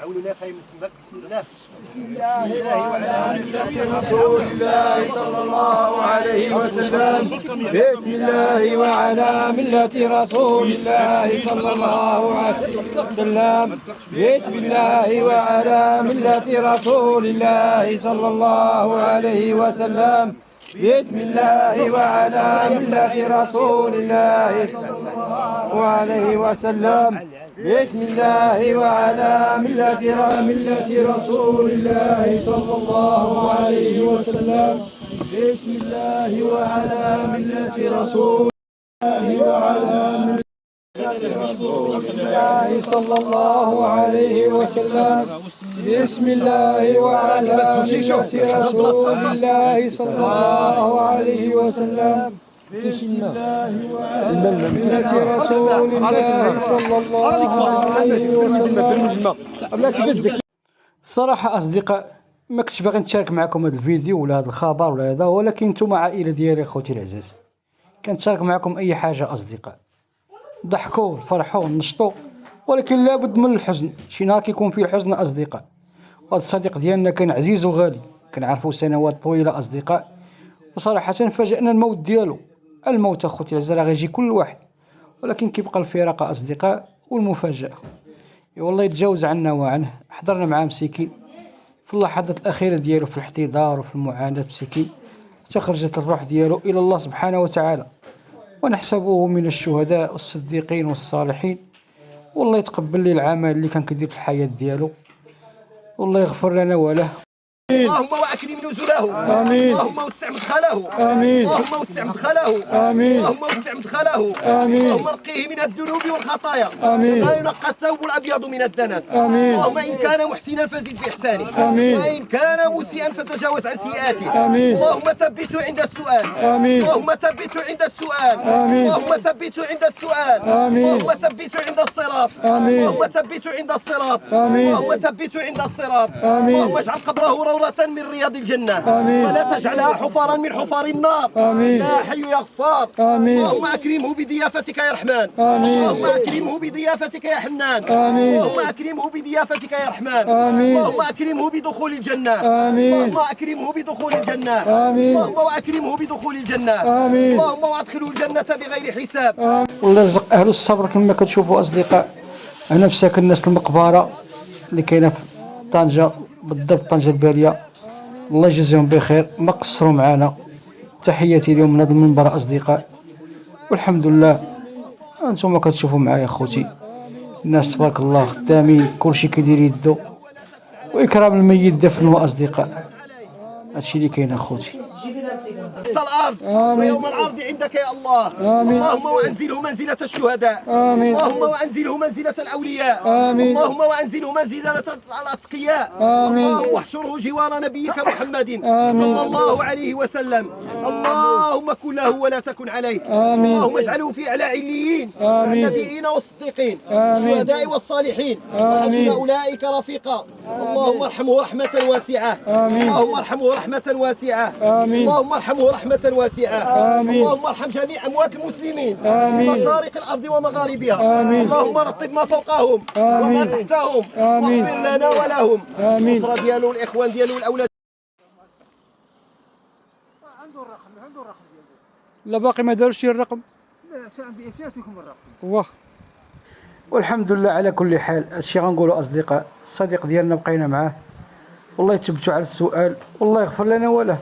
عاونوا لنا خايم تماك. بسم الله وعلى ملة رسول الله صلى الله عليه وسلم. بسم الله وعلى ملة رسول الله صلى الله عليه وسلم. بسم الله وعلى ملة رسول الله صلى الله عليه وسلم. بسم الله وعلى ملة رسول الله صلى الله عليه وسلم. بسم الله وعلى ملة رسول الله صلى الله عليه وسلم. بسم الله وعلى ملة رسول الله وعلى ملة رسول الله صلى الله عليه وسلم. بسم الله وعلى ملة رسول الله صلى الله عليه وسلم. بسم الله وعلى ملة رسول الله صلى الله عليه وسلم. الصراحة أصدقاء ما كنتش باغي نشارك معكم هذا الفيديو ولا هذا الخبر ولا هذا، ولكن نتوما عائلة ديالي خوتي العزاز، كنتشارك معكم أي حاجة أصدقاء. ضحكوا فرحوا نشطوا، ولكن لابد من الحزن، شي نهار كيكون فيه الحزن أصدقاء. وهذا الصديق ديالنا كان عزيز وغالي، كنعرفوا سنوات طويلة أصدقاء، وصراحة فاجأنا الموت ديالو. الموت اخوتي العزاز راه غيجي كل واحد، ولكن كيبقى الفراق اصدقاء والمفاجأة. والله يتجاوز عنا وعنه. حضرنا معاه مسكين في اللحظات الأخيرة ديالو في الاحتضار وفي المعاناة مسكين، حتى خرجت الروح ديالو إلى الله سبحانه وتعالى، ونحسبه من الشهداء والصديقين والصالحين. والله يتقبل لي العمل اللي كان كيدير في الحياة ديالو، والله يغفر لنا وله. اللهم واكرم نزله. امين. اللهم وسع مدخله. امين. اللهم وسع مدخله. امين. اللهم وسع مدخله. امين. اللهم نقيه من الذنوب والخطايا. امين. لا ينقى الثوب الابيض من الدنس. امين. اللهم ان كان محسنا فزد في احسانه. امين. وان كان مسيئا فتجاوز عن سيئاته. امين. اللهم ثبته عند السؤال. امين. اللهم ثبته عند السؤال. امين. اللهم ثبته عند السؤال. امين. اللهم ثبته عند الصراط. امين. اللهم ثبته عند الصراط. امين. اللهم ثبته عند الصراط. امين. اللهم اجعل قبره روضة من رياض الجنة. آمين. ولا تجعلها حفارا من حفار النار. آمين. يا حي يا غفار. آمين. اللهم أكرمه بضيافتك يا رحمن. آمين. اللهم أكرمه بضيافتك يا حنان. آمين. اللهم أكرمه بضيافتك يا رحمن. آمين. اللهم أكرمه بدخول الجنة. آمين. اللهم أكرمه بدخول الجنة. آمين. اللهم وأكرمه بدخول الجنة. آمين. اللهم وأدخله الجنة بغير حساب. والله يرزق أهل الصبر كما كتشوفوا أصدقاء. أنا في ساكن الناس المقبرة اللي كاينة في طنجة، بالضبط طنجة البالية. الله يجزيهم بخير، ما قصروا معنا. تحياتي اليوم من هذا المنبر أصدقاء، والحمد لله أنتم كتشوفوا معايا خوتي الناس تبارك الله خدامين، كلشي كيدير يدو، وإكرام الميت دفنه أصدقاء. هادشي اللي كاين أخوتي. الأرض ويوم العرض عندك يا الله. آمين. اللهم وأنزله منزلة الشهداء. آمين. اللهم وأنزله منزلة الأولياء. آمين. اللهم وأنزله منزلة الأتقياء. آمين. اللهم واحشره جوار نبيك محمد آمين. صلى الله عليه وسلم. اللهم كن له ولا تكن عليه. آمين. اللهم اجعله في أعلى عليين مع آمين. النبيين والصديقين آمين. والشهداء والصالحين آمين. وحسن أولئك رفيقا. اللهم ارحمه رحمة واسعة. آمين. اللهم ارحمه رحمة واسعة. آمين. اللهم ارحمه رحمة واسعة. آمين. اللهم ارحم جميع أموات المسلمين آمين. في مشارق الأرض ومغاربها. آمين. اللهم رطب ما فوقهم آمين. وما تحتهم آمين. واغفر لنا ولهم. آمين. الأسرة ديالو الإخوان ديالو الأولاد. عنده الرقم ديالو. لا باقي ما داروش الرقم. لا عندي ساعتكم الرقم. واخ. والحمد لله على كل حال. هادشي غنقولوا أصدقاء، الصديق ديالنا بقينا معاه، والله يثبتوا على السؤال، والله يغفر لنا وله.